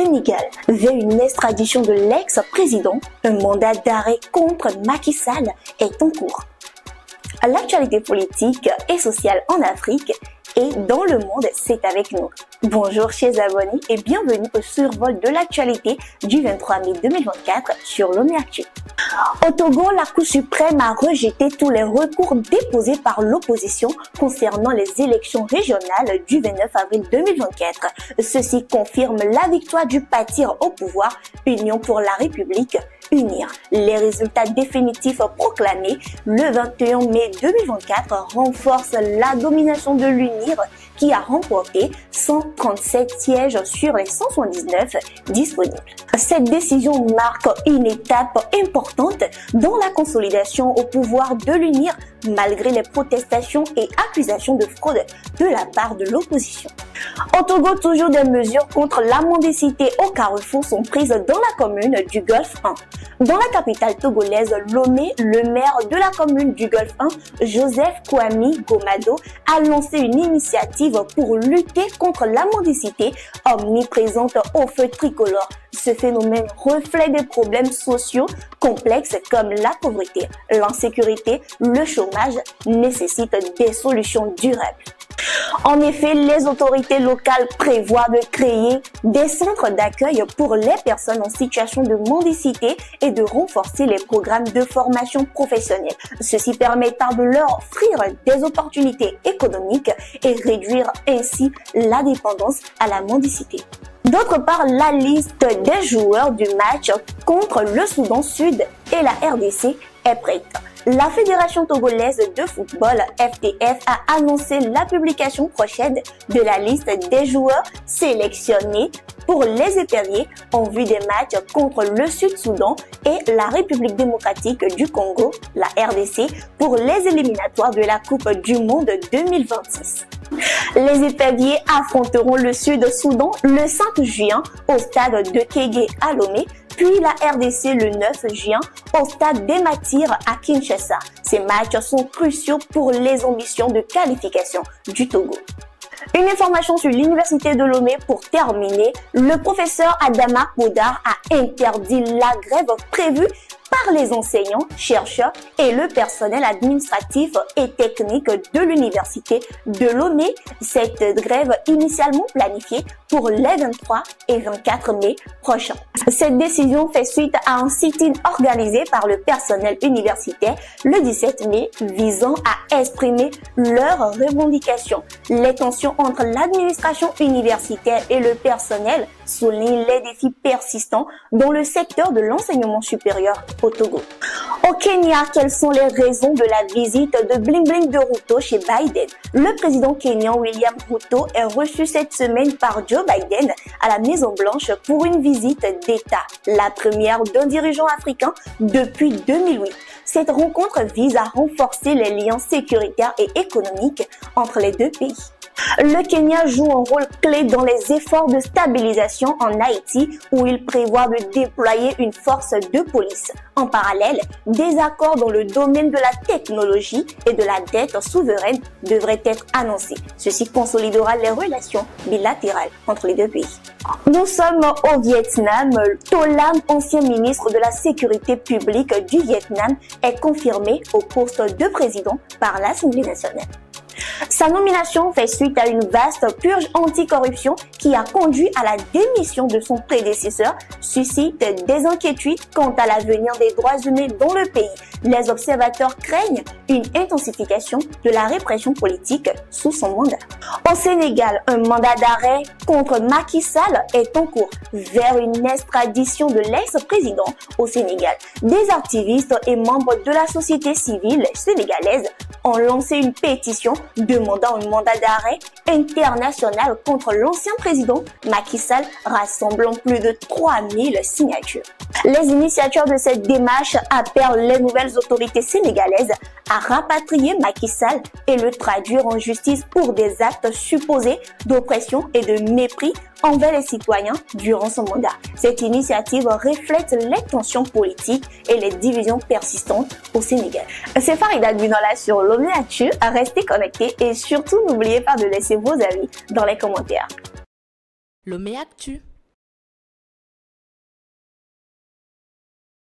Sénégal, vers une extradition de l'ex-président, un mandat d'arrêt contre Macky Sall est en cours. L'actualité politique et sociale en Afrique et dans le monde, c'est avec nous. Bonjour chers abonnés et bienvenue au survol de l'actualité du 23 mai 2024 sur Lomé Actu. Au Togo, la Cour suprême a rejeté tous les recours déposés par l'opposition concernant les élections régionales du 29 avril 2024. Ceci confirme la victoire du parti au pouvoir, Union pour la République, UNIR. Les résultats définitifs proclamés le 21 mai 2024 renforcent la domination de l'UNIR qui a remporté 137 sièges sur les 179 disponibles. Cette décision marque une étape importante dans la consolidation au pouvoir de l'UNIR malgré les protestations et accusations de fraude de la part de l'opposition. Au Togo, toujours des mesures contre la mendicité au Carrefour sont prises dans la commune du Golfe 1. Dans la capitale togolaise, Lomé, le maire de la commune du Golfe 1, Joseph Kouami Gomado, a lancé une initiative pour lutter contre la mendicité omniprésente au feu tricolore. Ce phénomène reflète des problèmes sociaux complexes comme la pauvreté, l'insécurité, le chômage nécessitent des solutions durables. En effet, les autorités locales prévoient de créer des centres d'accueil pour les personnes en situation de mendicité et de renforcer les programmes de formation professionnelle. Ceci permettra de leur offrir des opportunités économiques et réduire ainsi la dépendance à la mendicité. D'autre part, la liste des joueurs du match contre le Soudan Sud et la RDC est prête. La Fédération togolaise de football, FTF, a annoncé la publication prochaine de la liste des joueurs sélectionnés pour les éperviers en vue des matchs contre le Sud-Soudan et la République démocratique du Congo, la RDC, pour les éliminatoires de la Coupe du Monde 2026. Les éperviers affronteront le Sud-Soudan le 5 juin au stade de Kégué à Lomé, puis la RDC le 9 juin au stade des Martyrs à Kinshasa. Ces matchs sont cruciaux pour les ambitions de qualification du Togo. Une information sur l'université de Lomé pour terminer. Le professeur Adama Podar a interdit la grève prévue par les enseignants, chercheurs et le personnel administratif et technique de l'université de Lomé. Cette grève initialement planifiée pour les 23 et 24 mai prochains. Cette décision fait suite à un sit-in organisé par le personnel universitaire le 17 mai visant à exprimer leurs revendications. Les tensions entre l'administration universitaire et le personnel soulignent les défis persistants dans le secteur de l'enseignement supérieur au Togo. Au Kenya, quelles sont les raisons de la visite de Bling Bling de Ruto chez Biden? Le président kenyan William Ruto est reçu cette semaine par Joe Biden à la Maison Blanche pour une visite d'État, la première d'un dirigeant africain depuis 2008. Cette rencontre vise à renforcer les liens sécuritaires et économiques entre les deux pays. Le Kenya joue un rôle clé dans les efforts de stabilisation en Haïti où il prévoit de déployer une force de police. En parallèle, des accords dans le domaine de la technologie et de la dette souveraine devraient être annoncés. Ceci consolidera les relations bilatérales entre les deux pays. Nous sommes au Vietnam. To Lam, ancien ministre de la Sécurité publique du Vietnam, est confirmé au poste de président par l'Assemblée nationale. Sa nomination fait suite à une vaste purge anticorruption qui a conduit à la démission de son prédécesseur, suscite des inquiétudes quant à l'avenir des droits humains dans le pays. Les observateurs craignent une intensification de la répression politique sous son mandat. Au Sénégal, un mandat d'arrêt contre Macky Sall est en cours vers une extradition de l'ex-président au Sénégal. Des activistes et membres de la société civile sénégalaise ont lancé une pétition demandant un mandat d'arrêt international contre l'ancien président Macky Sall, rassemblant plus de 3000 signatures. Les initiateurs de cette démarche appellent les nouvelles autorités sénégalaises à rapatrier Macky Sall et le traduire en justice pour des actes supposés d'oppression et de mépris envers les citoyens durant son mandat. Cette initiative reflète les tensions politiques et les divisions persistantes au Sénégal. C'est Farida Gbinola sur Lomé Actu. Restez connectés et surtout n'oubliez pas de laisser vos avis dans les commentaires. Lomé Actu.